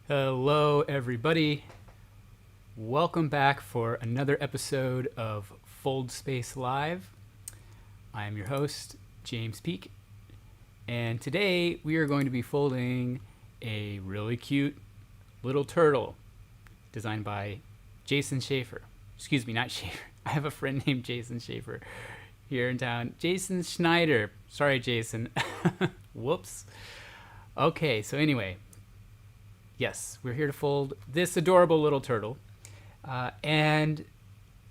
Hello, everybody. Welcome back for another episode of Foldspace Live. I am your host, James Peak, and today we are going to be folding a really cute little turtle designed by Jason Schaefer. Excuse me, not Schaefer. I have a friend named Jason Schaefer here in town. Jason Schneider. Sorry, Jason. Whoops. Okay, so anyway, yes, we're here to fold this adorable little turtle. And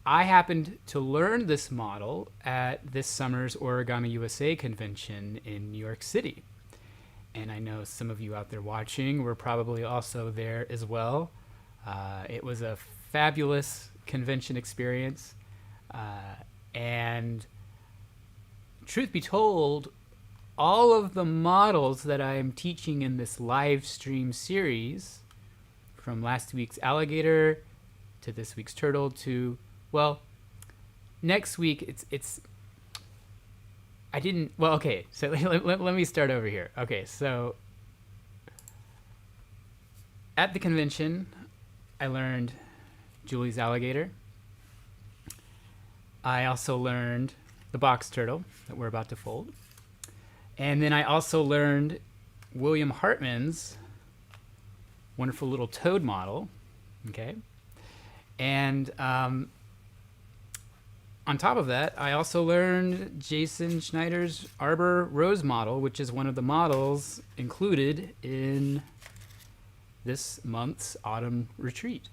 I happened to learn this model at this summer's Origami USA convention in New York City. And I know some of you out there watching were probably also there as well. It was a fabulous convention experience. And truth be told, all of the models that I am teaching in this live stream series, from last week's alligator to this week's turtle to, well, next week okay, so let me start over here. Okay, so at the convention, I learned Julie's alligator. I also learned the box turtle that we're about to fold. And then I also learned William Hartman's wonderful little toad model, okay? And on top of that, I also learned Jason Schneider's Arbor Rose model, which is one of the models included in this month's Autumn Retreat.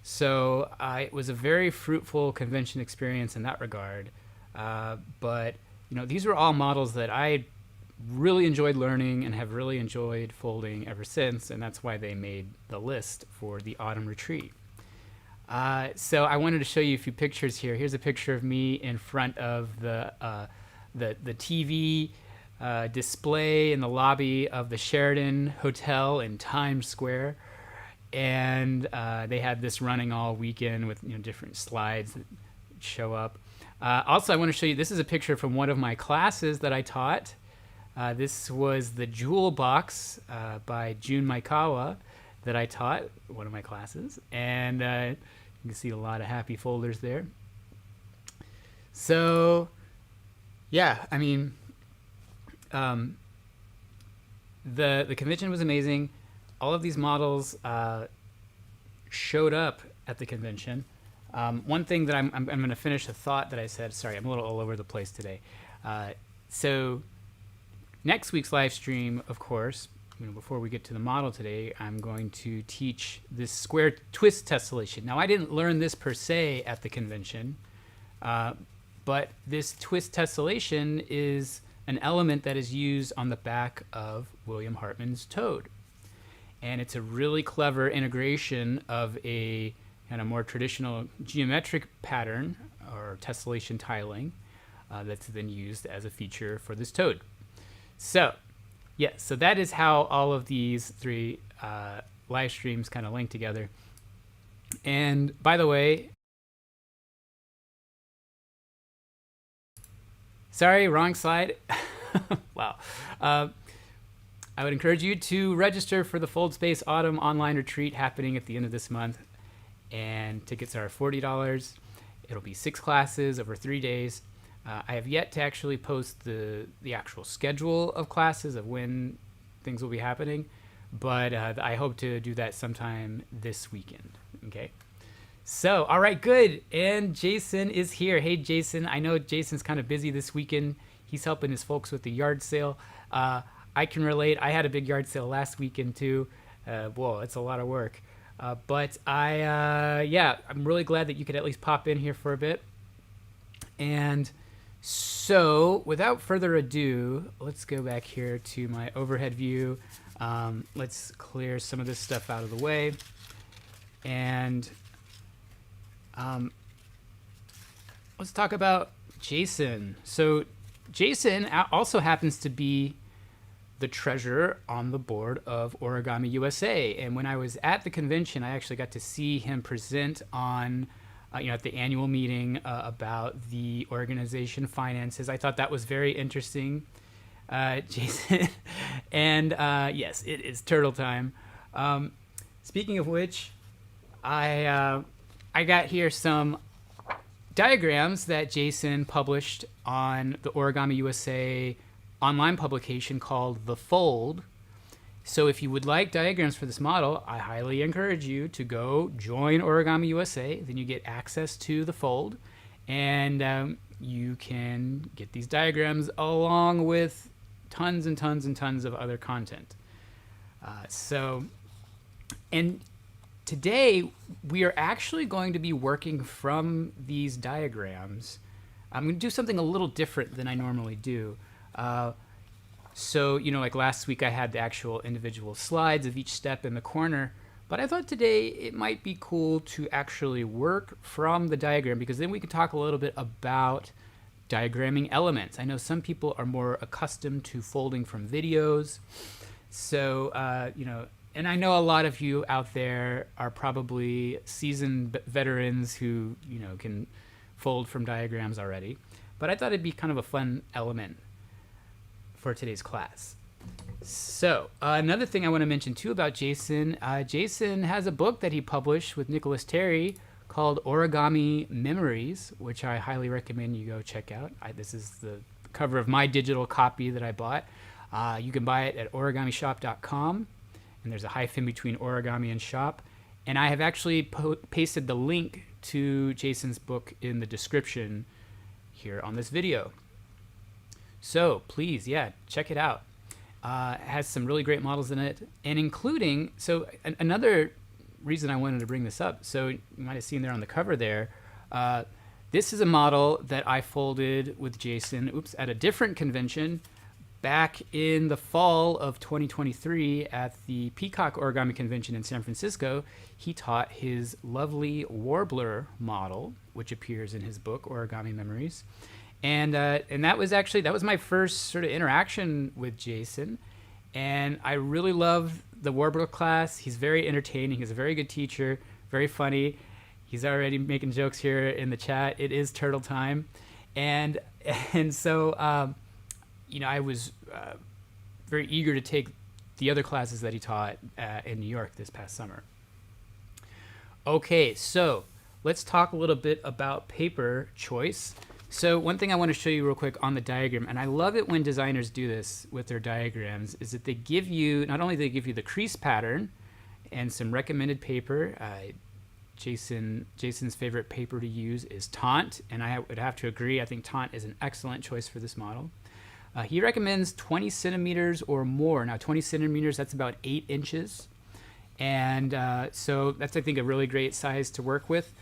So it was a very fruitful convention experience in that regard, but you know, these were all models that I really enjoyed learning and have really enjoyed folding ever since, and that's why they made the list for the Autumn Retreat. So I wanted to show you a few pictures here. Here's a picture of me in front of the TV display in the lobby of the Sheraton Hotel in Times Square, and they had this running all weekend with different slides that show up. Also, I want to show you, this is a picture from one of my classes that I taught. This was the Jewel Box by Jun Maikawa that I taught, one of my classes. And you can see a lot of happy folders there. So, yeah, I mean, the convention was amazing. All of these models showed up at the convention. One thing that I'm going to finish a thought that I said. Sorry, I'm a little all over the place today. So next week's live stream, of course, before we get to the model today, I'm going to teach this square twist tessellation. Now, I didn't learn this per se at the convention, but this twist tessellation is an element that is used on the back of William Hartman's toad. And it's a really clever integration of a kind of more traditional geometric pattern or tessellation tiling that's then used as a feature for this toad. So, yeah, so that is how all of these three live streams kind of link together. And by the way, sorry, wrong slide. Wow. I would encourage you to register for the Foldspace Autumn Online Retreat happening at the end of this month. And tickets are $40. It'll be 6 classes over 3 days. I have yet to actually post the actual schedule of classes of when things will be happening, but I hope to do that sometime this weekend. Okay. So, all right, good. And Jason is here. Hey, Jason. I know Jason's kind of busy this weekend. He's helping his folks with the yard sale. I can relate. I had a big yard sale last weekend too. Whoa, it's a lot of work. But I'm really glad that you could at least pop in here for a bit. And so, without further ado, let's go back here to my overhead view. Let's clear some of this stuff out of the way. And let's talk about Jason. So, Jason also happens to be the treasurer on the board of Origami USA. And when I was at the convention, I actually got to see him present on at the annual meeting about the organization finances. I thought that was very interesting, Jason. And yes, it is turtle time. Speaking of which, I got here some diagrams that Jason published on the Origami USA online publication called The Fold. So if you would like diagrams for this model, I highly encourage you to go join Origami USA. Then you get access to The Fold, and you can get these diagrams along with tons and tons and tons of other content. And today we are actually going to be working from these diagrams. I'm going to do something a little different than I normally do. So, like last week I had the actual individual slides of each step in the corner, but I thought today it might be cool to actually work from the diagram, because then we could talk a little bit about diagramming elements. I know some people are more accustomed to folding from videos. So, and I know a lot of you out there are probably seasoned veterans who, can fold from diagrams already. But I thought it'd be kind of a fun element for today's class. So another thing I want to mention too about Jason, Jason has a book that he published with Nicholas Terry called Origami Memories, which I highly recommend you go check out. This is the cover of my digital copy that I bought. You can buy it at origamishop.com, and there's a hyphen between origami and shop. And I have actually pasted the link to Jason's book in the description here on this video. So please, check it out. It has some really great models in it, and including, another reason I wanted to bring this up, so you might have seen there on the cover there, this is a model that I folded with Jason, at a different convention back in the fall of 2023 at the Peacock Origami Convention in San Francisco. He taught his lovely warbler model, which appears in his book, Origami Memories. And that was my first sort of interaction with Jason, and I really love the warbler class. He's very entertaining. He's a very good teacher, very funny. He's already making jokes here in the chat. It is turtle time, and so I was very eager to take the other classes that he taught in New York this past summer. Okay, so let's talk a little bit about paper choice. So one thing I want to show you real quick on the diagram, and I love it when designers do this with their diagrams, is that they give you, not only do they give you the crease pattern and some recommended paper. Jason's favorite paper to use is Tant, and I would have to agree. I think Tant is an excellent choice for this model. He recommends 20 centimeters or more. Now 20 centimeters, that's about 8 inches. And so that's, I think, a really great size to work with.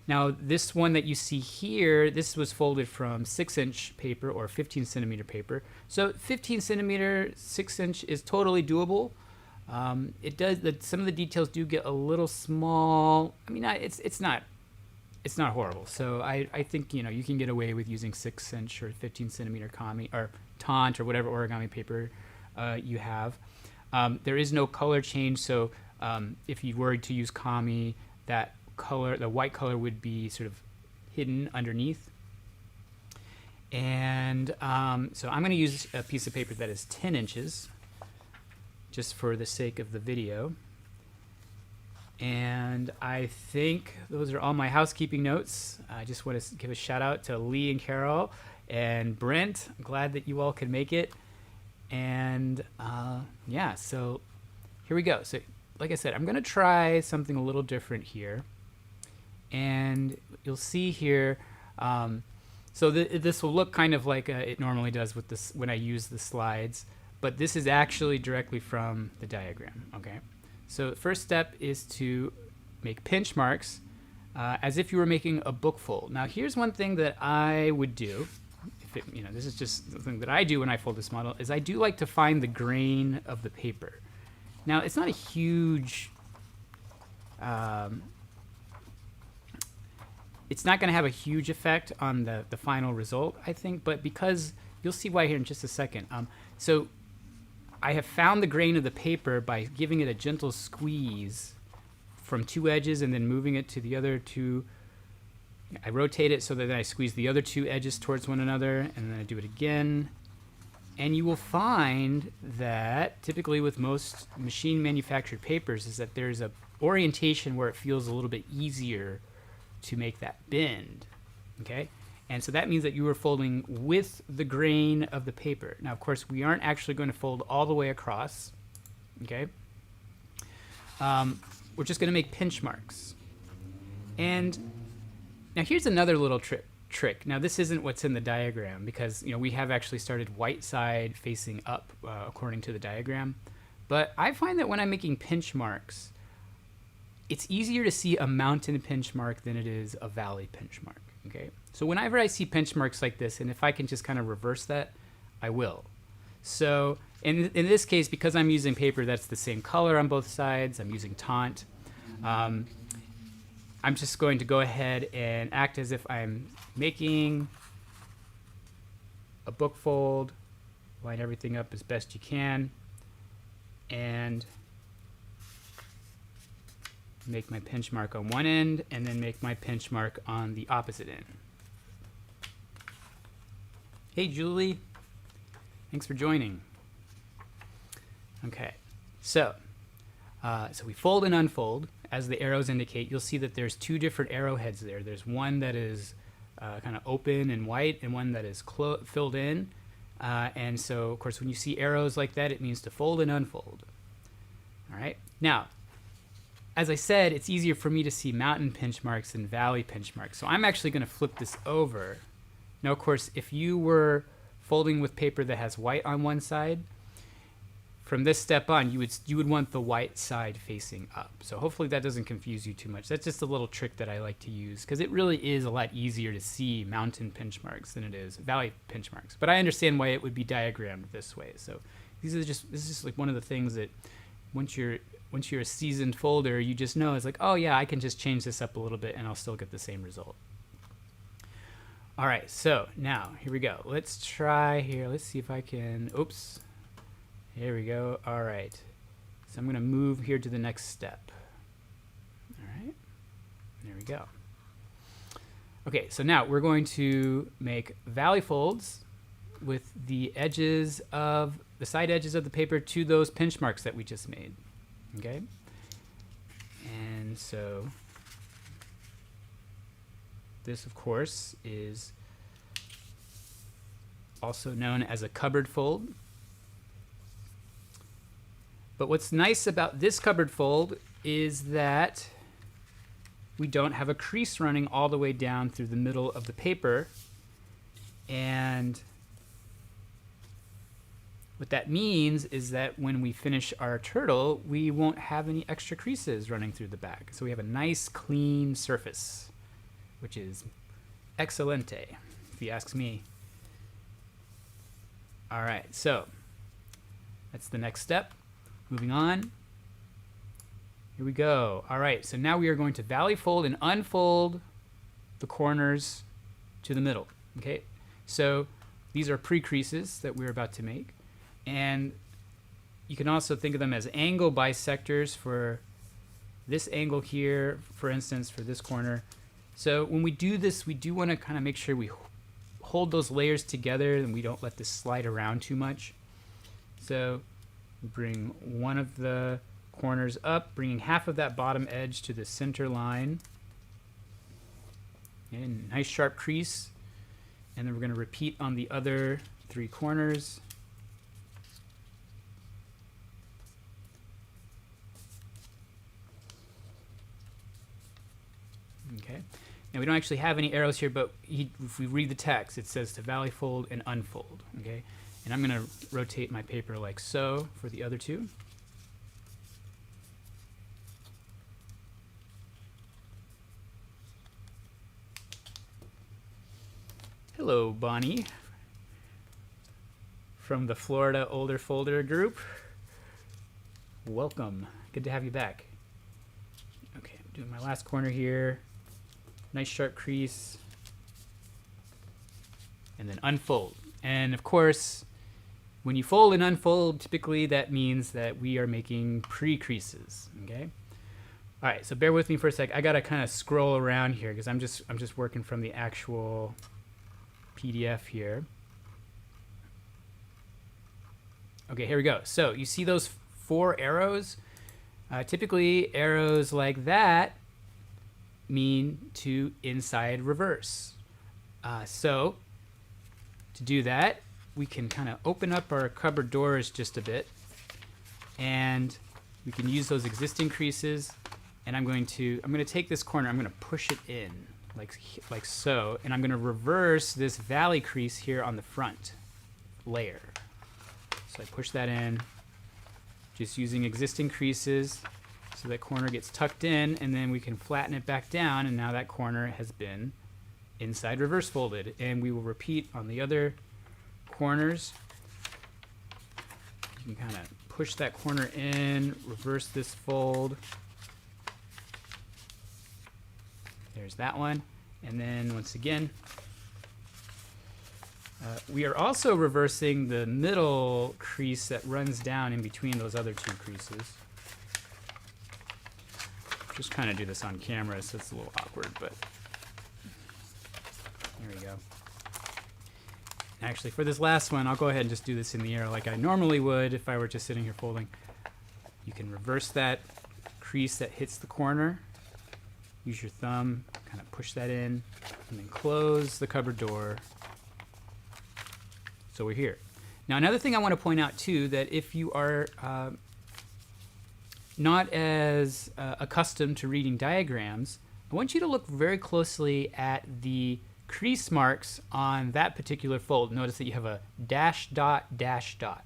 Now this one that you see here, this was folded from 6-inch paper or 15 centimeter paper. So 15 centimeter, 6-inch is totally doable. It does, some of the details do get a little small. I mean, it's not horrible. So I think, you can get away with using 6-inch or 15 centimeter kami or Tant or whatever origami paper you have. There is no color change. So if you were to use kami, that color, the white color, would be sort of hidden underneath. And so I'm going to use a piece of paper that is 10 inches just for the sake of the video. And I think those are all my housekeeping notes. I just want to give a shout out to Lee and Carol and Brent. I'm glad that you all could make it. And so here we go. So like I said, I'm going to try something a little different here. And you'll see here, this will look kind of like it normally does with this when I use the slides, but this is actually directly from the diagram, okay? So the first step is to make pinch marks as if you were making a book fold. Now here's one thing that I would do, this is just something that I do when I fold this model, is I do like to find the grain of the paper. Now it's not a huge, it's not going to have a huge effect on the final result, I think, but because you'll see why here in just a second. So I have found the grain of the paper by giving it a gentle squeeze from 2 edges and then moving it to the other 2. I rotate it so that I squeeze the other 2 edges towards one another, and then I do it again And you will find that typically with most machine manufactured papers is that there's a orientation where it feels a little bit easier to make that bend, okay? And so that means that you are folding with the grain of the paper. Now, of course, we aren't actually going to fold all the way across, okay? We're just going to make pinch marks. And now here's another little trick. Now, this isn't what's in the diagram because, you know, we have actually started white side facing up according to the diagram. But I find that when I'm making pinch marks, it's easier to see a mountain pinch mark than it is a valley pinch mark, okay? So whenever I see pinch marks like this, and if I can just kind of reverse that, I will. So in this case, because I'm using paper that's the same color on both sides, I'm using Tant, I'm just going to go ahead and act as if I'm making a book fold, line everything up as best you can, and make my pinch mark on one end, and then make my pinch mark on the opposite end. Hey, Julie. Thanks for joining. Okay, so we fold and unfold. As the arrows indicate, you'll see that there's two different arrowheads there. There's one that is kind of open and white, and one that is filled in. And so, of course, when you see arrows like that, it means to fold and unfold. All right. Now, as I said, it's easier for me to see mountain pinch marks than valley pinch marks. So I'm actually going to flip this over. Now, of course, if you were folding with paper that has white on one side, from this step on, you would want the white side facing up. So hopefully that doesn't confuse you too much. That's just a little trick that I like to use because it really is a lot easier to see mountain pinch marks than it is valley pinch marks. But I understand why it would be diagrammed this way. So this is just like one of the things that once you're a seasoned folder, you just know it's like, oh yeah, I can just change this up a little bit and I'll still get the same result. All right, so now here we go. Let's try here. Let's see if I can, oops. Here we go. All right. So I'm going to move here to the next step. All right. There we go. Okay, so now we're going to make valley folds with the edges of the side edges of the paper to those pinch marks that we just made. Okay? And so this, of course, is also known as a cupboard fold. But what's nice about this cupboard fold is that we don't have a crease running all the way down through the middle of the paper. And what that means is that when we finish our turtle, we won't have any extra creases running through the back. So we have a nice clean surface, which is excelente, if you ask me. All right, so that's the next step. Moving on. Here we go. All right, so now we are going to valley fold and unfold the corners to the middle. Okay, so these are pre-creases that we're about to make. And you can also think of them as angle bisectors for this angle here, for instance, for this corner. So when we do this, we do want to kind of make sure we hold those layers together and we don't let this slide around too much. So bring one of the corners up, bringing half of that bottom edge to the center line. And nice sharp crease. And then we're going to repeat on the other three corners. Okay. Now we don't actually have any arrows here, but if we read the text, it says to valley fold and unfold. Okay. And I'm going to rotate my paper like so for the other two. Hello, Bonnie, from the Florida Older Folder group. Welcome. Good to have you back. Okay, I'm doing my last corner here. Nice sharp crease. And then unfold. And of course, when you fold and unfold, typically that means that we are making pre-creases, okay? All right, so bear with me for a sec. I gotta kind of scroll around here because I'm just working from the actual PDF here. Okay, here we go. So you see those 4 arrows? Typically, arrows like that mean to inside reverse. So to do that, we can kind of open up our cupboard doors just a bit, and we can use those existing creases. And I'm going to take this corner, I'm going to push it in like so, and I'm going to reverse this valley crease here on the front layer. So I push that in, just using existing creases, so that corner gets tucked in, and then we can flatten it back down, and now that corner has been inside reverse folded. And we will repeat on the other corners. You can kind of push that corner in, reverse this fold. There's that one. And then once again, we are also reversing the middle crease that runs down in between those other 2 creases. Just kind of do this on camera, so it's a little awkward, but there we go. Actually, for this last one, I'll go ahead and just do this in the air like I normally would if I were just sitting here folding. You can reverse that crease that hits the corner. Use your thumb, kind of push that in, and then close the cupboard door. So we're here. Now, another thing I want to point out, too, that if you are not as accustomed to reading diagrams, I want you to look very closely at the crease marks on that particular fold. Notice that you have a dash dot, dash dot.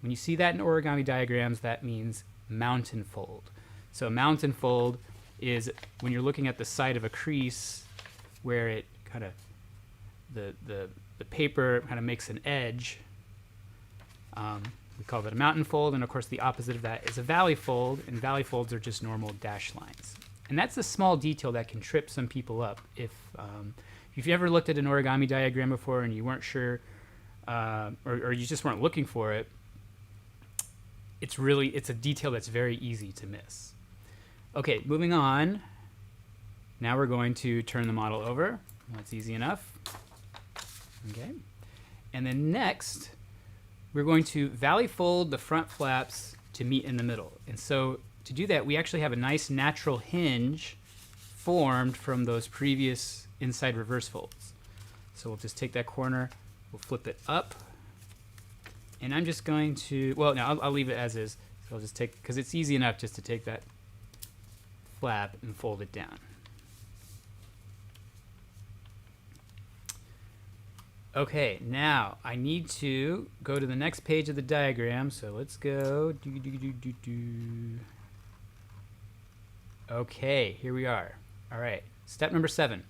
When you see that in origami diagrams, that means mountain fold. So a mountain fold is when you're looking at the side of a crease where it kind of, the paper kind of makes an edge. We call that a mountain fold, and of course the opposite of that is a valley fold, and valley folds are just normal dash lines. And that's a small detail that can trip some people up. If you've ever looked at an origami diagram before and you weren't sure, or you just weren't looking for it, it's a detail that's very easy to miss. Okay, moving on. Now we're going to turn the model over. That's easy enough. Okay. And then next, we're going to valley fold the front flaps to meet in the middle. And so to do that, we actually have a nice natural hinge formed from those previous inside reverse folds. So we'll just take that corner, we'll flip it up, and I'm just going to, well, no, I'll leave it as is. So I'll just take, because it's easy enough just to take that flap and fold it down. Okay, now I need to go to the next page of the diagram, so let's go. Okay, here we are. All right, step number 7.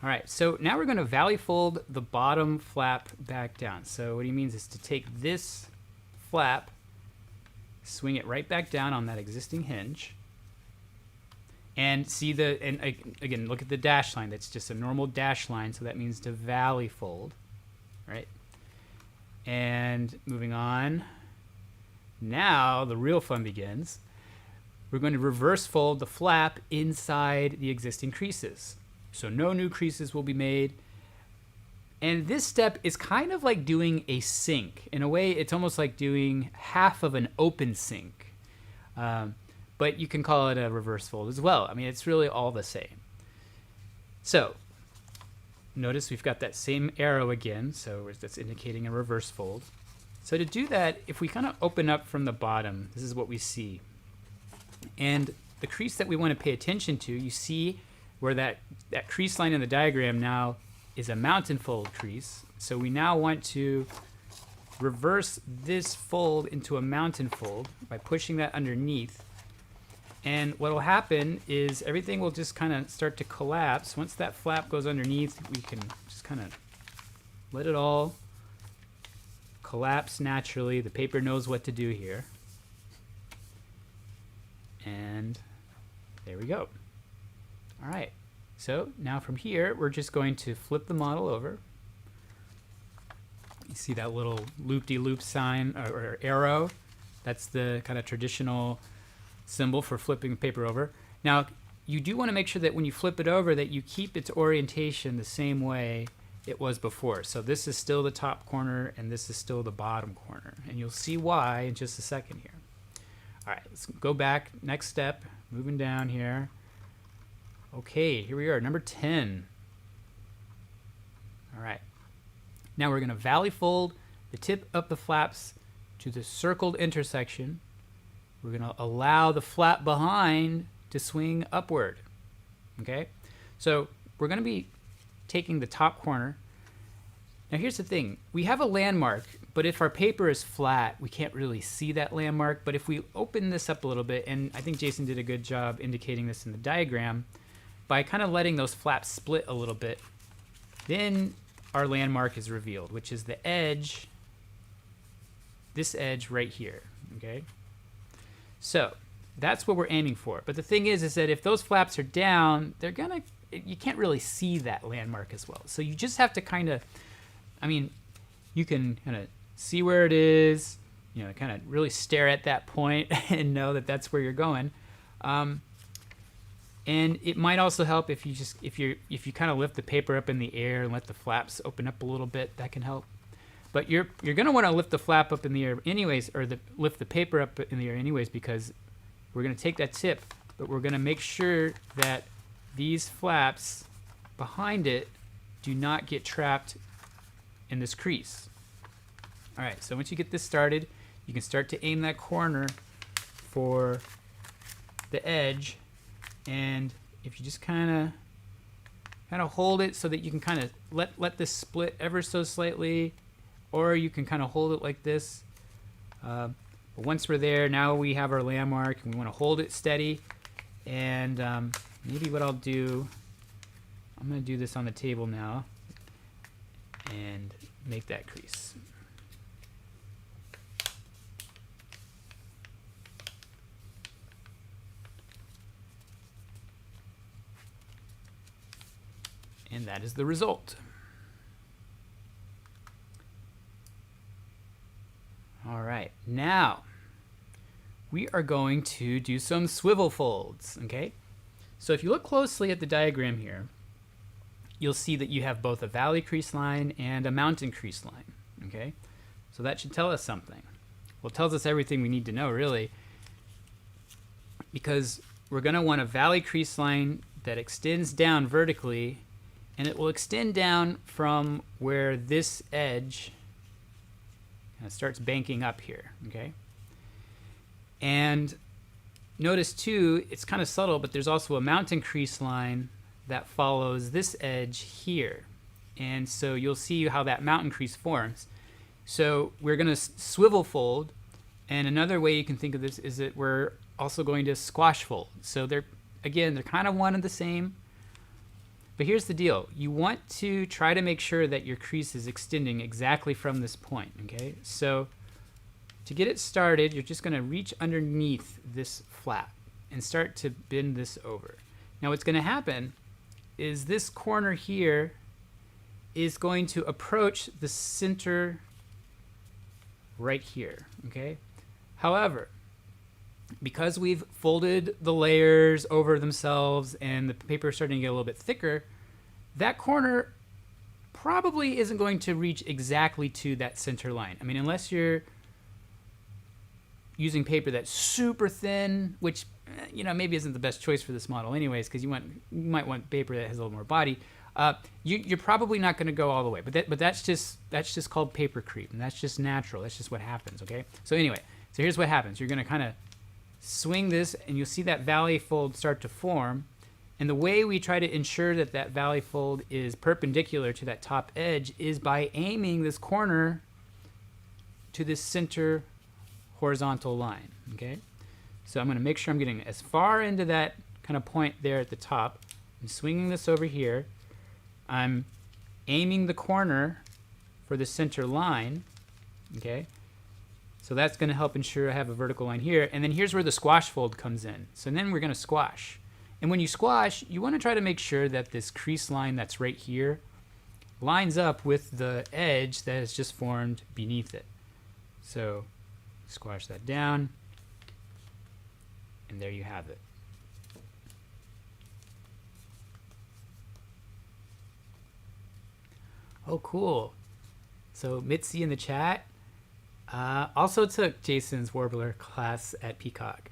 All right, so now we're going to valley fold the bottom flap back down. So what he means is to take this flap, swing it right back down on that existing hinge, and see and again, look at the dash line. That's just a normal dash line, so that means to valley fold, right? And moving on, now the real fun begins. We're going to reverse fold the flap inside the existing creases. So no new creases will be made. And this step is kind of like doing a sink. In a way, it's almost like doing half of an open sink. But you can call it a reverse fold as well. I mean, it's really all the same. So notice we've got that same arrow again, so that's indicating a reverse fold. So to do that, if we kind of open up from the bottom, this is what we see. And the crease that we want to pay attention to, you see where that crease line in the diagram now is a mountain fold crease. So we now want to reverse this fold into a mountain fold by pushing that underneath. And what will happen is everything will just kind of start to collapse. Once that flap goes underneath, we can just kind of let it all collapse naturally. The paper knows what to do here. And there we go. All right. So now from here, we're just going to flip the model over. You see that little loop-de-loop sign or arrow? That's the kind of traditional symbol for flipping the paper over. Now, you do want to make sure that when you flip it over that you keep its orientation the same way it was before. So this is still the top corner and this is still the bottom corner. And you'll see why in just a second here. All right, let's go back. Next step, moving down here. Okay, here we are, number 10. All right. Now we're going to valley fold the tip of the flaps to the circled intersection. We're going to allow the flap behind to swing upward. Okay? So we're going to be taking the top corner. Now here's the thing. We have a landmark, but if our paper is flat, we can't really see that landmark. But if we open this up a little bit, and I think Jason did a good job indicating this in the diagram, by kind of letting those flaps split a little bit, then our landmark is revealed, which is the edge, this edge right here, okay? So that's what we're aiming for. But the thing is that if those flaps are down, you can't really see that landmark as well. So you just have to kind of, I mean, you can kind of see where it is, you know, kind of really stare at that point and know that that's where you're going. And it might also help if you kind of lift the paper up in the air and let the flaps open up a little bit. That can help. But you're going to want to lift the flap up in the air anyways, or lift the paper up in the air anyways, because we're going to take that tip, but we're going to make sure that these flaps behind it do not get trapped in this crease. All right, so once you get this started, you can start to aim that corner for the edge. And if you just kind of hold it so that you can kind of let this split ever so slightly, or you can kind of hold it like this. But once we're there, now we have our landmark, and we want to hold it steady. And maybe what I'll do, I'm going to do this on the table now and make that crease. And that is the result. All right, now we are going to do some swivel folds, okay? So if you look closely at the diagram here, you'll see that you have both a valley crease line and a mountain crease line, okay? So that should tell us something. Well, it tells us everything we need to know, really, because we're going to want a valley crease line that extends down vertically, and it will extend down from where this edge starts banking up here, okay? And notice too, it's kind of subtle, but there's also a mountain crease line that follows this edge here. And so you'll see how that mountain crease forms. So we're going to swivel fold, and another way you can think of this is that we're also going to squash fold. So they're kind of one and the same. But here's the deal. You want to try to make sure that your crease is extending exactly from this point, okay? So to get it started, you're just going to reach underneath this flap and start to bend this over. Now what's going to happen is this corner here is going to approach the center right here, okay? However, because we've folded the layers over themselves and the paper is starting to get a little bit thicker, that corner probably isn't going to reach exactly to that center line. I mean, unless you're using paper that's super thin, which maybe isn't the best choice for this model anyways, because you might want paper that has a little more body. You're probably not going to go all the way, but that's just called paper creep, and that's just natural. That's just what happens, okay? So anyway, so here's what happens. You're going to kind of swing this, and you'll see that valley fold start to form. And the way we try to ensure that that valley fold is perpendicular to that top edge is by aiming this corner to this center horizontal line, okay? So I'm going to make sure I'm getting as far into that kind of point there at the top. I'm swinging this over here. I'm aiming the corner for the center line, okay? So that's going to help ensure I have a vertical line here. And then here's where the squash fold comes in. So then we're going to squash. And when you squash, you want to try to make sure that this crease line that's right here lines up with the edge that has just formed beneath it. So squash that down, and there you have it. Oh, cool. So Mitzi in the chat also took Jason's Warbler class at Peacock.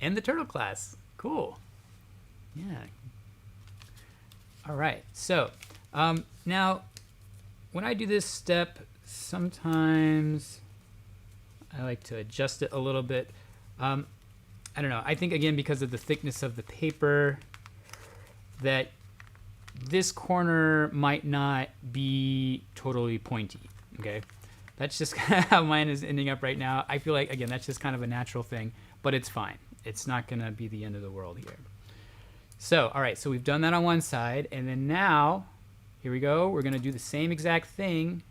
And the Turtle class. Cool. Yeah. All right. So now when I do this step, sometimes I like to adjust it a little bit. I don't know. I think, again, because of the thickness of the paper, that this corner might not be totally pointy, okay? That's just kind of how mine is ending up right now. I feel like, again, that's just kind of a natural thing, but it's fine. It's not going to be the end of the world here. So, all right, so we've done that on one side, and then now, here we go. We're going to do the same exact thing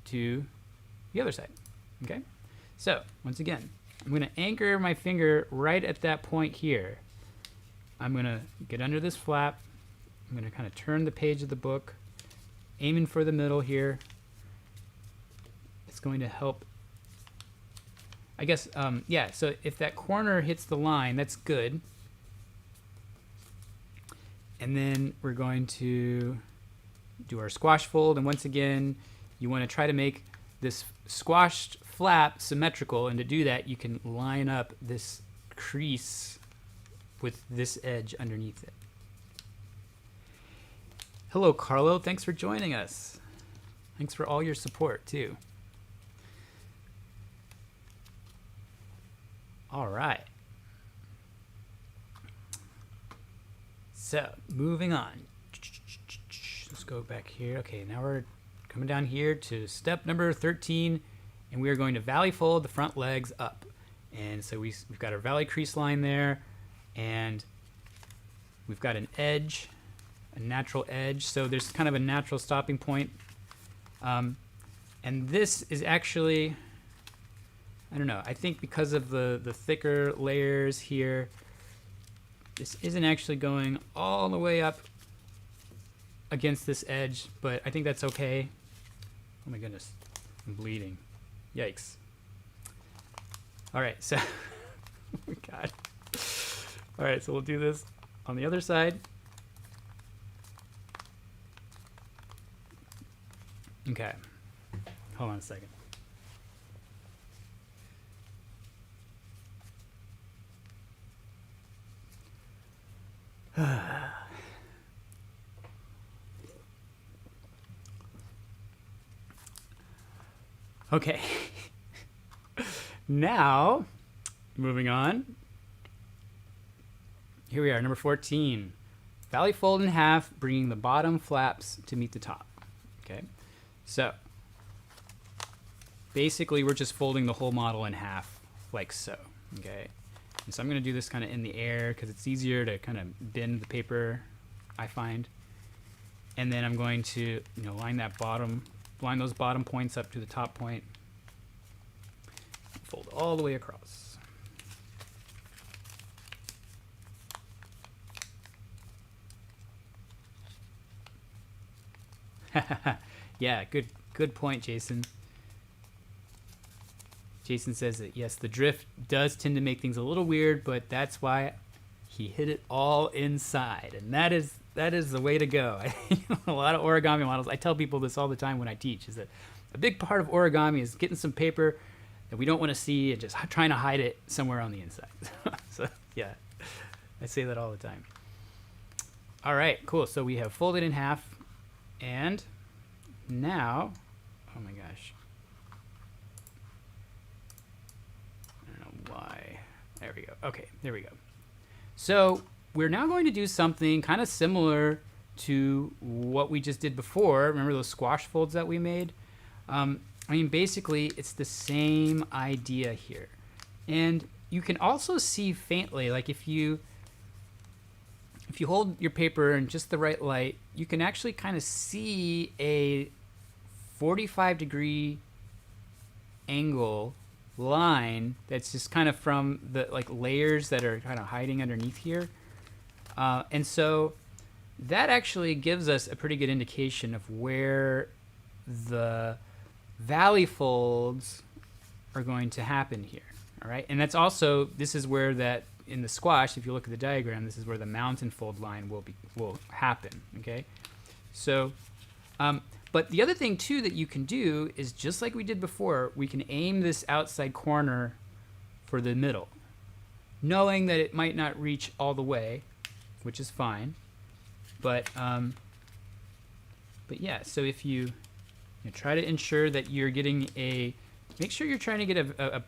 to the other side, okay? So, once again, I'm going to anchor my finger right at that point here. I'm going to get under this flap. I'm going to kind of turn the page of the book, aiming for the middle here. It's going to help. I guess, yeah, so if that corner hits the line, that's good. And then we're going to do our squash fold. And once again, you want to try to make this squashed flap symmetrical. And to do that, you can line up this crease with this edge underneath it. Hello, Carlo. Thanks for joining us. Thanks for all your support, too. All right. So, moving on. Let's go back here. Okay, now we're coming down here to step number 13, and we are going to valley fold the front legs up. And so we've got our valley crease line there, and we've got an edge, a natural edge. So there's kind of a natural stopping point. And this is actually, I don't know, I think because of the thicker layers here, this isn't actually going all the way up against this edge, but I think that's okay. Oh my goodness, I'm bleeding. Yikes. All right, so, oh my God. All right, so we'll do this on the other side. Okay, hold on a second. Okay. Now, moving on. Here we are, number 14. Valley fold in half, bringing the bottom flaps to meet the top. Okay. So, basically, we're just folding the whole model in half, like so. Okay. And so I'm going to do this kind of in the air because it's easier to kind of bend the paper, I find. And then I'm going to, line those bottom points up to the top point. Fold all the way across. Yeah, good point, Jason. Jason says that, yes, the drift does tend to make things a little weird, but that's why he hid it all inside. And that is the way to go. A lot of origami models, I tell people this all the time when I teach, is that a big part of origami is getting some paper that we don't want to see and just trying to hide it somewhere on the inside. So, yeah, I say that all the time. All right, cool. So we have folded in half. And now, oh my gosh. I don't know why. There we go. Okay, there we go. So we're now going to do something kind of similar to what we just did before. Remember those squash folds that we made? Basically, it's the same idea here. And you can also see faintly, like if you hold your paper in just the right light, you can actually kind of see a 45-degree angle line that's just kind of from the layers that are kind of hiding underneath here. And so that actually gives us a pretty good indication of where the valley folds are going to happen here. All right, and that's also, this is where that, in the squash, if you look at the diagram, this is where the mountain fold line will happen, okay? So But the other thing too that you can do is, just like we did before, we can aim this outside corner for the middle, knowing that it might not reach all the way, which is fine. But yeah, so if you try to ensure that you're getting make sure you're trying to get a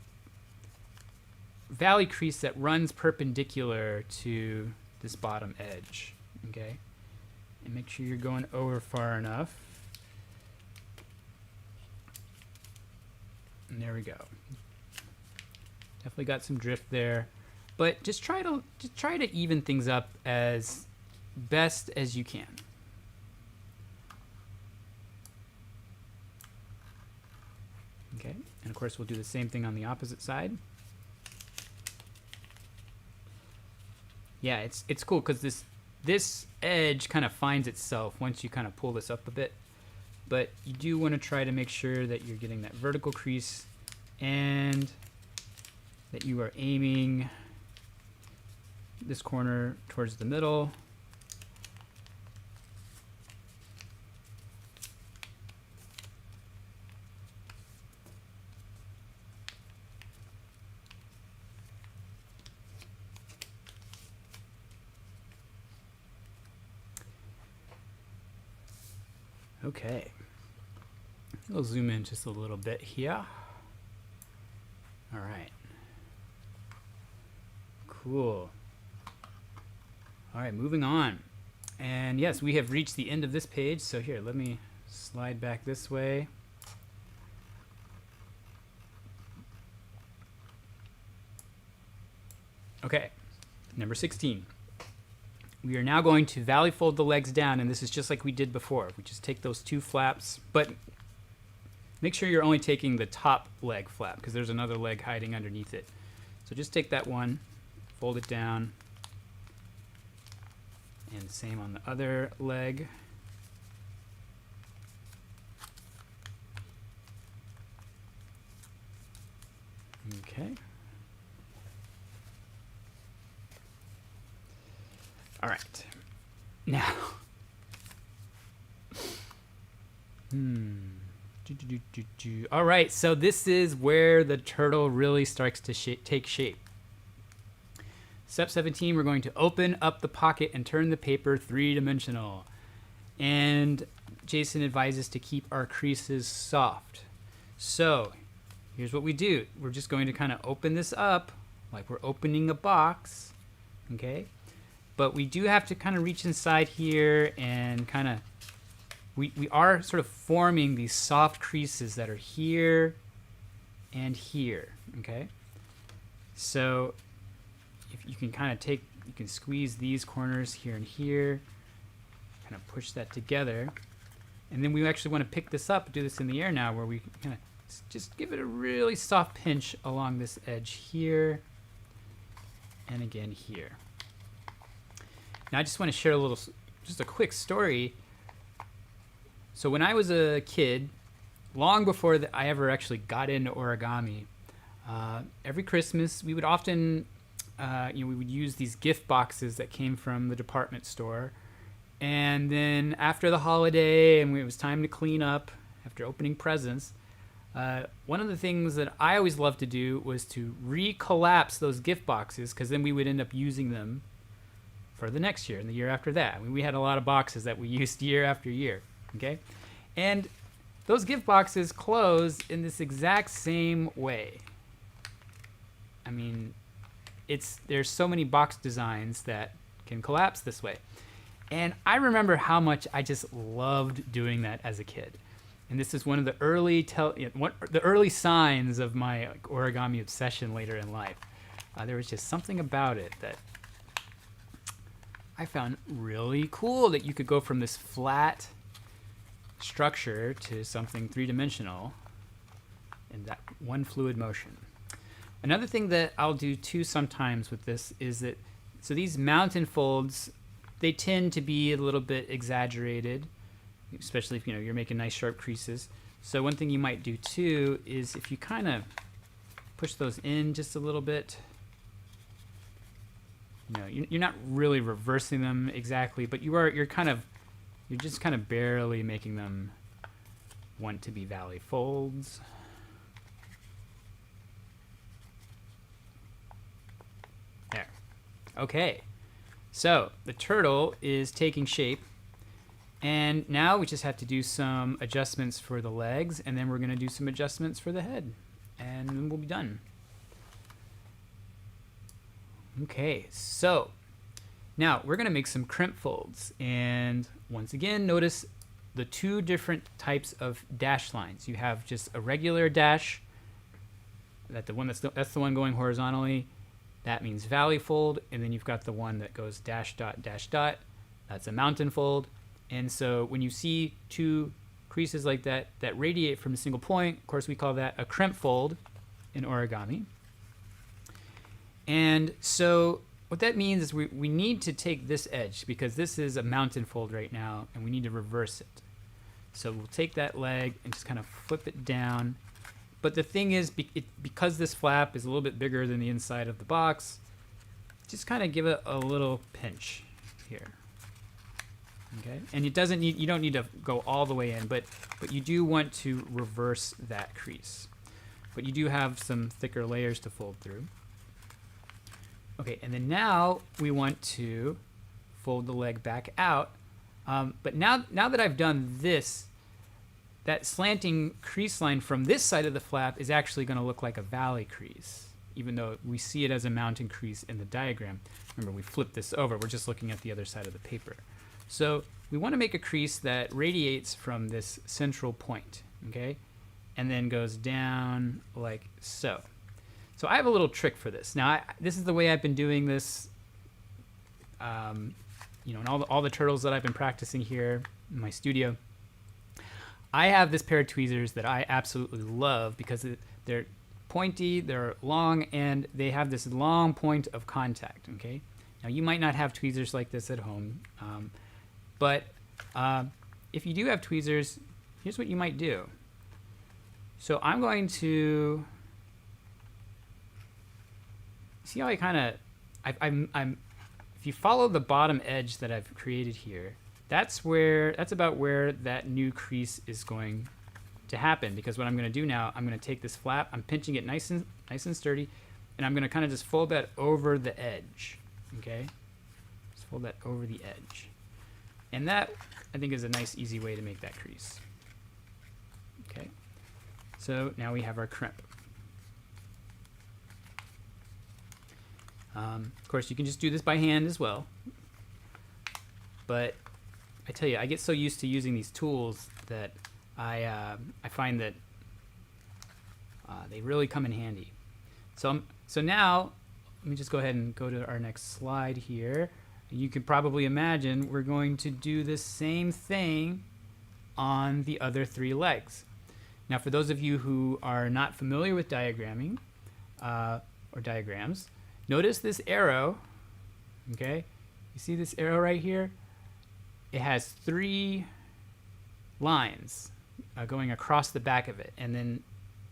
valley crease that runs perpendicular to this bottom edge, okay? And make sure you're going over far enough. And there we go. Definitely got some drift there, but just try to even things up as best as you can. Okay, and of course we'll do the same thing on the opposite side. Yeah, it's cool because this edge kind of finds itself once you kind of pull this up a bit. But you do want to try to make sure that you're getting that vertical crease and that you are aiming this corner towards the middle. Okay, we'll zoom in just a little bit here. All right, cool. All right, moving on. And yes, we have reached the end of this page. So here, let me slide back this way. Okay, number 16. We are now going to valley fold the legs down, and this is just like we did before. We just take those two flaps, but make sure you're only taking the top leg flap because there's another leg hiding underneath it. So just take that one, fold it down, and same on the other leg. Okay. All right. Now, all right, so this is where the turtle really starts to take shape. Step 17, we're going to open up the pocket and turn the paper three-dimensional. And Jason advises to keep our creases soft. So here's what we do. We're just going to kind of open this up like we're opening a box, okay? But we do have to kind of reach inside here and kind of, we are sort of forming these soft creases that are here and here, okay? So if you can kind of you can squeeze these corners here and here, kind of push that together. And then we actually want to pick this up, do this in the air now, where we kind of just give it a really soft pinch along this edge here and again here. Now I just want to share just a quick story. So when I was a kid, long before I ever actually got into origami, every Christmas we would often, we would use these gift boxes that came from the department store. And then after the holiday and when it was time to clean up after opening presents, one of the things that I always loved to do was to recollapse those gift boxes, because then we would end up using them for the next year and the year after that. I mean, we had a lot of boxes that we used year after year, okay? And those gift boxes close in this exact same way. I mean, there's so many box designs that can collapse this way. And I remember how much I just loved doing that as a kid. And this is one of the early signs of my origami obsession later in life. There was just something about it that I found really cool, that you could go from this flat structure to something three-dimensional in that one fluid motion. Another thing that I'll do too sometimes with this is that, so these mountain folds, they tend to be a little bit exaggerated, especially if you're making nice sharp creases. So one thing you might do too is if you kind of push those in just a little bit, you're not really reversing them exactly, but you're kind of You're just kind of barely making them want to be valley folds. There. Okay. So the turtle is taking shape. And now we just have to do some adjustments for the legs, and then we're going to do some adjustments for the head. And then we'll be done. Okay, so now we're going to make some crimp folds. And once again, notice the two different types of dash lines. You have just a regular dash. That's the one going horizontally. That means valley fold. And then you've got the one that goes dash dot dash dot. That's a mountain fold. And so when you see two creases like that that radiate from a single point, of course we call that a crimp fold in origami. And so what that means is we need to take this edge, because this is a mountain fold right now, and we need to reverse it. So we'll take that leg and just kind of flip it down. But the thing is, because this flap is a little bit bigger than the inside of the box, just kind of give it a little pinch here. Okay, and you don't need to go all the way in, but you do want to reverse that crease. But you do have some thicker layers to fold through. Okay, and then now we want to fold the leg back out. But now that I've done this, that slanting crease line from this side of the flap is actually going to look like a valley crease, even though we see it as a mountain crease in the diagram. Remember, we flipped this over. We're just looking at the other side of the paper. So we want to make a crease that radiates from this central point, okay, and then goes down like so. So I have a little trick for this. Now, this is the way I've been doing this, you know, in all the turtles that I've been practicing here in my studio. I have this pair of tweezers that I absolutely love because they're pointy, they're long, and they have this long point of contact, okay? Now, you might not have tweezers like this at home, but if you do have tweezers, here's what you might do. So I'm going to see how I kind of, if you follow the bottom edge that I've created here, that's about where that new crease is going to happen. Because what I'm going to do now, I'm going to take this flap, I'm pinching it nice and sturdy, and I'm going to kind of just fold that over the edge. Okay, just fold that over the edge. And that, I think, is a nice, easy way to make that crease. Okay, so now we have our crimp. Of course, you can just do this by hand as well. But I tell you, I get so used to using these tools that I find that they really come in handy. So now, let me just go ahead and go to our next slide here. You can probably imagine we're going to do the same thing on the other three legs. Now, for those of you who are not familiar with diagramming or diagrams, notice this arrow, okay? You see this arrow right here? It has 3 lines going across the back of it. And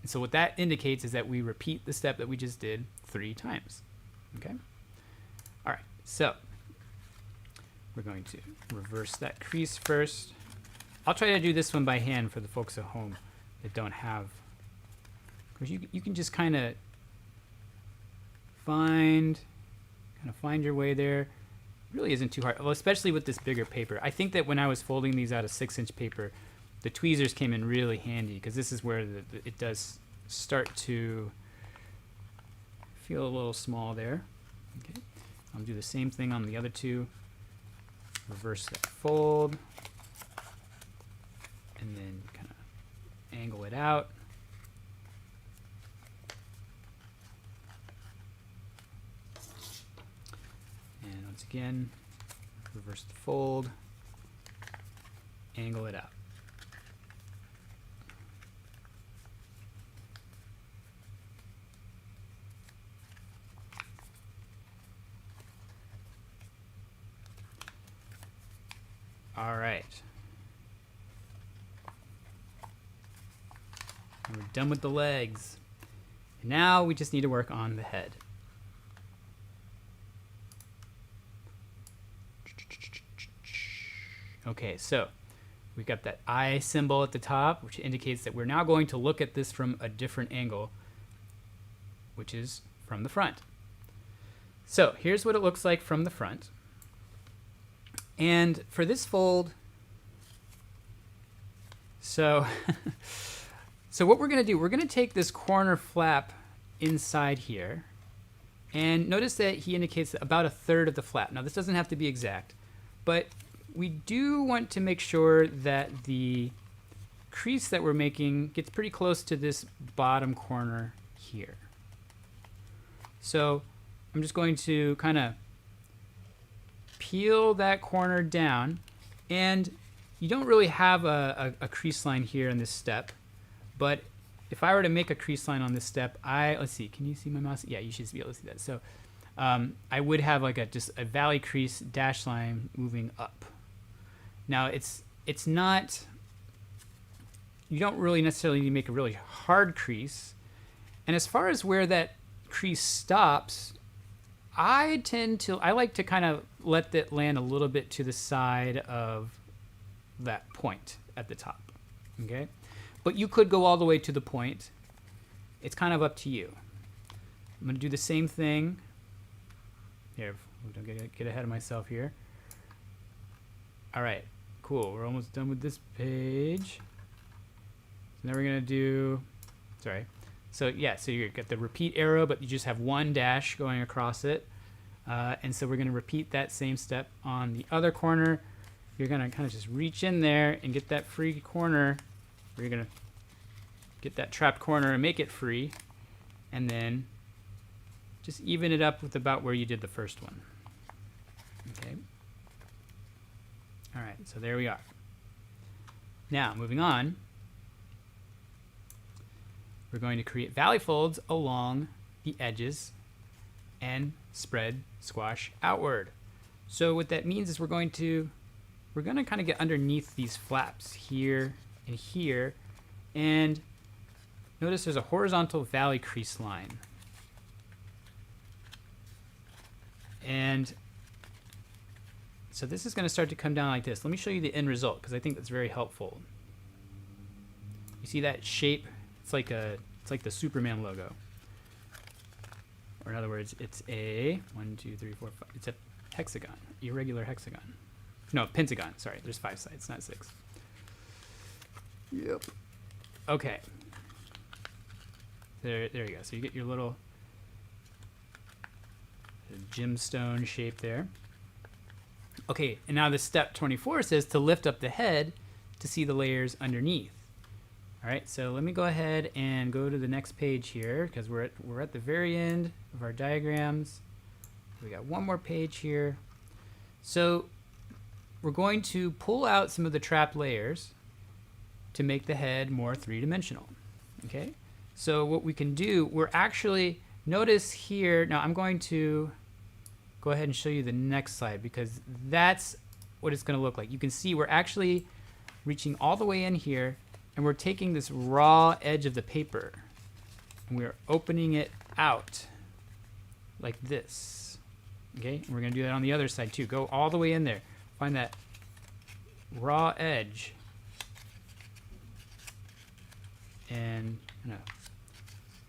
so what that indicates is that we repeat the step that we just did 3 times, okay? All right, so we're going to reverse that crease first. I'll try to do this one by hand for the folks at home that don't have, because you can just kind of find your way there. It really isn't too hard, well, especially with this bigger paper. I think that when I was folding these out of 6-inch paper, the tweezers came in really handy, because this is where it does start to feel a little small there. Okay, I'll do the same thing on the other 2. Reverse that fold, and then kind of angle it out. And once again, reverse the fold, angle it out. All right. And we're done with the legs. And now we just need to work on the head. Okay, so we've got that eye symbol at the top, which indicates that we're now going to look at this from a different angle, which is from the front. So here's what it looks like from the front. And for this fold, so what we're going to do, we're going to take this corner flap inside here, and notice that he indicates about 1/3 of the flap. Now this doesn't have to be exact, but we do want to make sure that the crease that we're making gets pretty close to this bottom corner here. So I'm just going to kind of peel that corner down, and you don't really have a crease line here in this step, but if I were to make a crease line on this step, let's see, can you see my mouse? Yeah, you should be able to see that. So I would have like just a valley crease dash line moving up. Now it's not, you don't really necessarily need to make a really hard crease. And as far as where that crease stops, I like to kind of let that land a little bit to the side of that point at the top, okay? But you could go all the way to the point. It's kind of up to you. I'm gonna do the same thing. Here, don't get ahead of myself here. All right, cool, we're almost done with this page. So now we're gonna do, sorry. So yeah, so you got the repeat arrow, but you just have one dash going across it. And so we're gonna repeat that same step on the other corner. You're gonna kind of just reach in there and get that free corner. You're gonna get that trapped corner and make it free. And then just even it up with about where you did the first one. Okay. All right, so there we are. Now, moving on. We're going to create valley folds along the edges and spread squash outward. So what that means is we're going to kind of get underneath these flaps here and here, and notice there's a horizontal valley crease line. And so this is going to start to come down like this. Let me show you the end result because I think that's very helpful. You see that shape? It's like the Superman logo. Or in other words, it's a 1, 2, 3, 4, 5. It's a hexagon, irregular hexagon. No, pentagon. Sorry, there's 5 sides, not 6. Yep. Okay. There you go. So you get your little gemstone shape there. Okay, and now the step 24 says to lift up the head to see the layers underneath. All right, so let me go ahead and go to the next page here because we're at the very end of our diagrams. We got one more page here. So we're going to pull out some of the trapped layers to make the head more three-dimensional. Okay, so what we can do, we're actually, notice here, now I'm going to go ahead and show you the next slide because that's what it's going to look like. You can see we're actually reaching all the way in here, and we're taking this raw edge of the paper and we're opening it out like this. Okay, and we're going to do that on the other side too. Go all the way in there. Find that raw edge and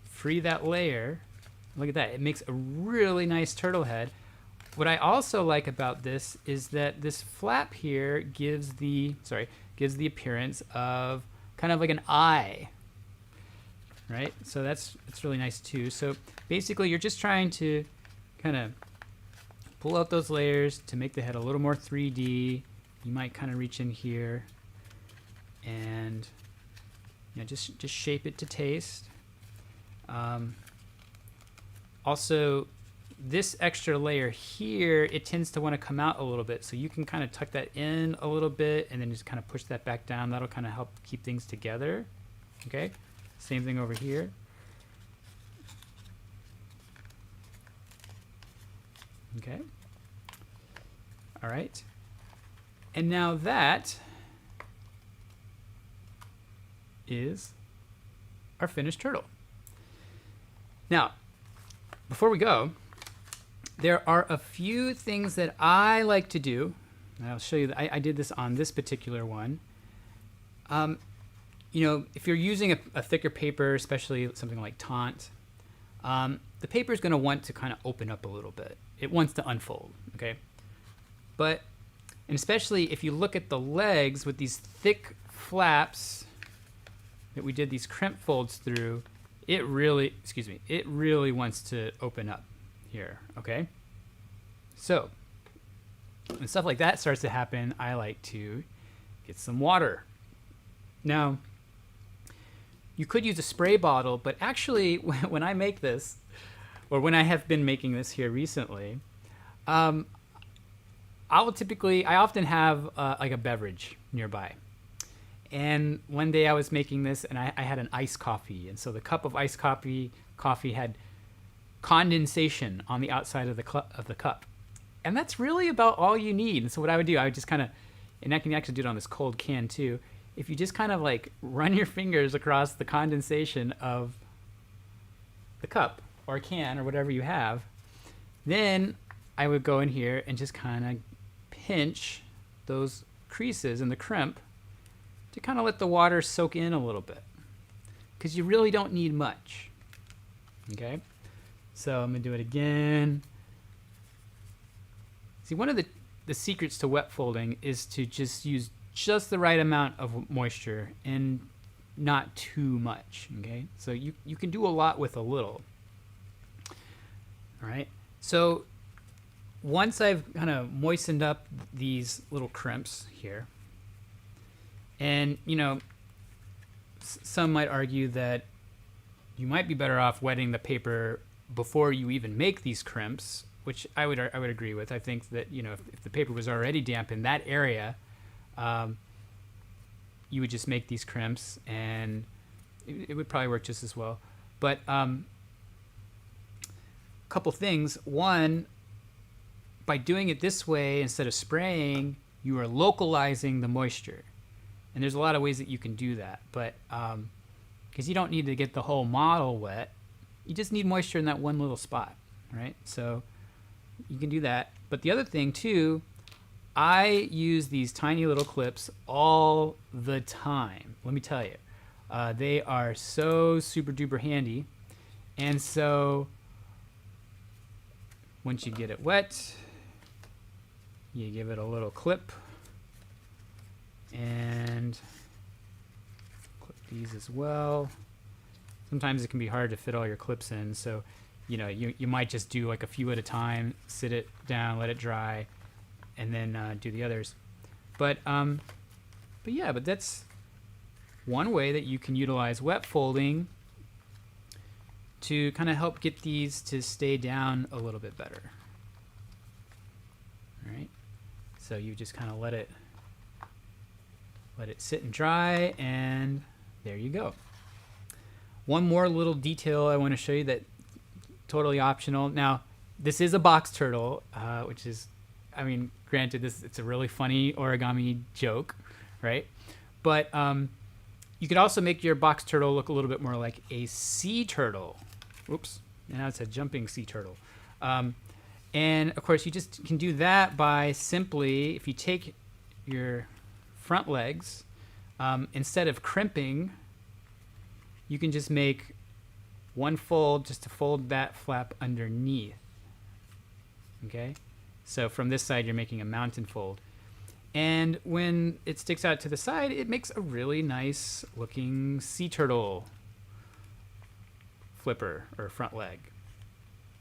free that layer. Look at that. It makes a really nice turtle head. What I also like about this is that this flap here gives the appearance of kind of like an eye, right? So that's really nice too. So basically you're just trying to kind of pull out those layers to make the head a little more 3D. You might kind of reach in here and just shape it to taste. Also, this extra layer here, it tends to want to come out a little bit, so you can kind of tuck that in a little bit and then just kind of push that back down. That'll kind of help keep things together. Okay, same thing over here. Okay, all right, and now that is our finished turtle. Now, before we go, there are a few things that I like to do And I'll show you that I did this on this particular one. If you're using a thicker paper, especially something like Tant, the paper is going to want to kind of open up a little bit. It wants to unfold, okay? And especially if you look at the legs with these thick flaps that we did these crimp folds through, it really wants to open up here, okay? So when stuff like that starts to happen, I like to get some water. Now, you could use a spray bottle, but actually when I make this, or when I have been making this here recently, I often have like a beverage nearby. And one day I was making this and I had an iced coffee. And so the cup of iced coffee had condensation on the outside of the cup. And that's really about all you need. And so what I would do, I would just kind of, and I can actually do it on this cold can too. If you just kind of like run your fingers across the condensation of the cup or can or whatever you have, then I would go in here and just kind of pinch those creases in the crimp to kind of let the water soak in a little bit, because you really don't need much. Okay, so I'm gonna do it again. See, one of the secrets to wet folding is to just use just the right amount of moisture and not too much. Okay, so you can do a lot with a little. All right, so once I've kind of moistened up these little crimps here, and some might argue that you might be better off wetting the paper before you even make these crimps, which I would agree with. I think that if the paper was already damp in that area, you would just make these crimps and it would probably work just as well. But a couple things. One, by doing it this way instead of spraying, you are localizing the moisture. And there's a lot of ways that you can do that, but because you don't need to get the whole model wet, you just need moisture in that one little spot, right? So you can do that. But the other thing too, I use these tiny little clips all the time. Let me tell you, they are so super duper handy. And so once you get it wet, you give it a little clip and clip these as well. Sometimes it can be hard to fit all your clips in, so you might just do like a few at a time, sit it down, let it dry, and then do the others. But that's one way that you can utilize wet folding to kind of help get these to stay down a little bit better. All right, so you just kind of let it sit and dry, and there you go. One more little detail I want to show you that totally optional. Now, this is a box turtle, which is, granted, it's a really funny origami joke, right? But you could also make your box turtle look a little bit more like a sea turtle. Oops, now it's a jumping sea turtle. And of course, you just can do that by simply, if you take your front legs, instead of crimping, you can just make one fold just to fold that flap underneath. Okay, so from this side you're making a mountain fold, and when it sticks out to the side, it makes a really nice looking sea turtle flipper or front leg.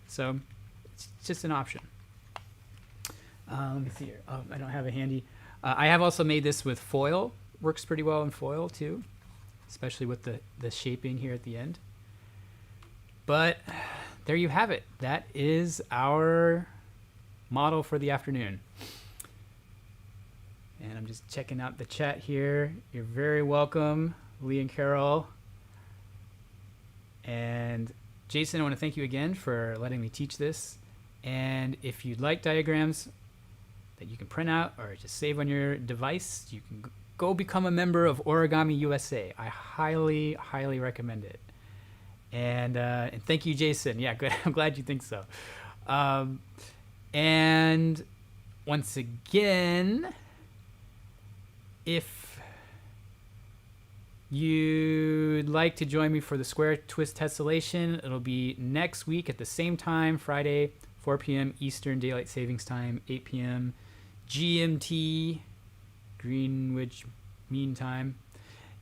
So it's just an option. Let me see here. Oh, I don't have it handy. I have also made this with foil. Works pretty well in foil too, especially with the shaping here at the end. But there you have it. That is our model for the afternoon. And I'm just checking out the chat here. You're very welcome, Lee and Carol. And Jason, I want to thank you again for letting me teach this. And if you'd like diagrams that you can print out or just save on your device, you can go become a member of Origami USA. I highly, highly recommend it. And thank you, Jason. Yeah, good. I'm glad you think so. And once again, if you'd like to join me for the Square Twist Tessellation, it'll be next week at the same time, Friday, 4 p.m. Eastern Daylight Savings Time, 8 p.m. GMT, Greenwich Mean Time.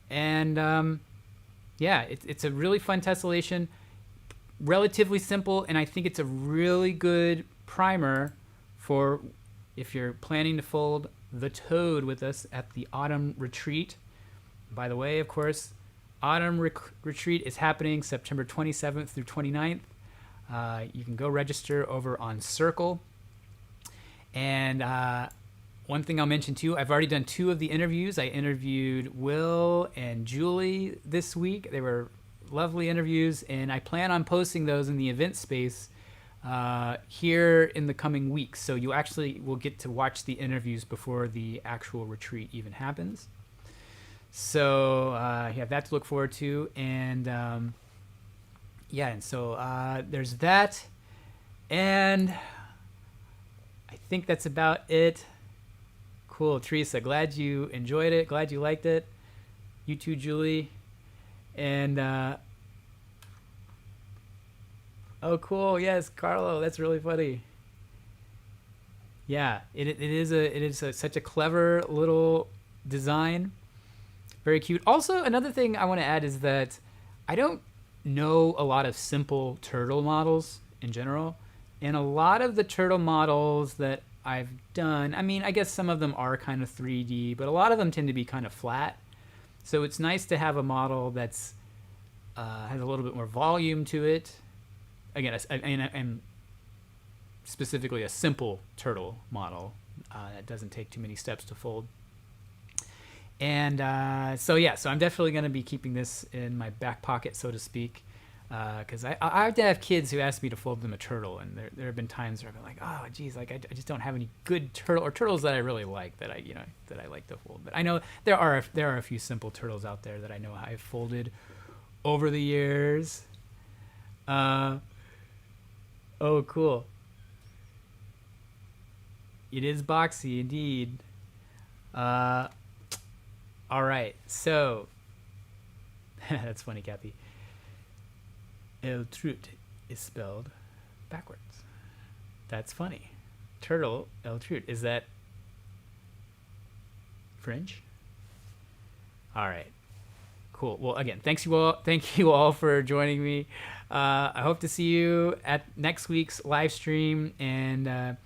And yeah, it's a really fun tessellation, relatively simple, and I think it's a really good primer for if you're planning to fold the toad with us at the Autumn Retreat. By the way, of course, Autumn Retreat is happening September 27th through 29th. You can go register over on Circle. And one thing I'll mention too, I've already done 2 of the interviews. I interviewed Will and Julie this week. They were lovely interviews, and I plan on posting those in the event space here in the coming weeks. So you actually will get to watch the interviews before the actual retreat even happens. So you have that to look forward to. And yeah, and so there's that. And I think that's about it. Cool, Teresa. Glad you enjoyed it. Glad you liked it. You too, Julie. And oh, cool. Yes, Carlo. That's really funny. Yeah, it is such a clever little design. Very cute. Also, another thing I want to add is that I don't know a lot of simple turtle models in general. And a lot of the turtle models that I've done, I mean, I guess some of them are kind of 3D, but a lot of them tend to be kind of flat. So it's nice to have a model that's has a little bit more volume to it. Again, and specifically a simple turtle model that doesn't take too many steps to fold. And so yeah, so I'm definitely going to be keeping this in my back pocket, so to speak, because I have to have kids who ask me to fold them a turtle, and there have been times where I've been like, oh geez, like I just don't have any good turtle or turtles that I really like that I like to fold. But I know there are a few simple turtles out there that I know I've folded over the years. Oh, cool. It is boxy indeed. All right, so that's funny, Kathy. El Trut is spelled backwards. That's funny. Turtle, El Trut. Is that French? All right, cool. Well, again, thank you all for joining me. I hope to see you at next week's live stream. And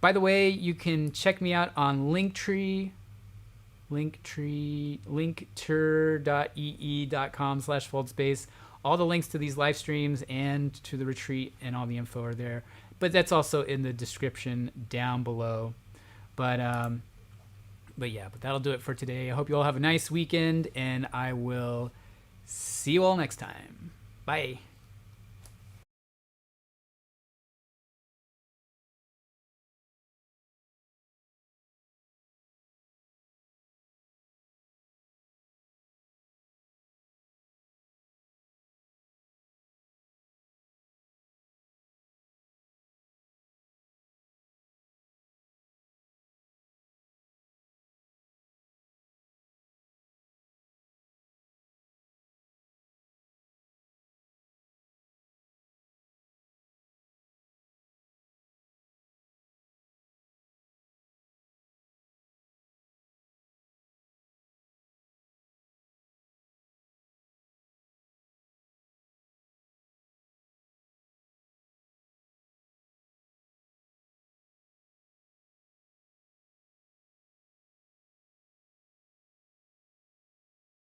by the way, you can check me out on Linktree. linktree.com/foldspace. All the links to these live streams and to the retreat and all the info are there, but that's also in the description down below. But yeah, that'll do it for today. I hope you all have a nice weekend, and I will see you all next time. Bye.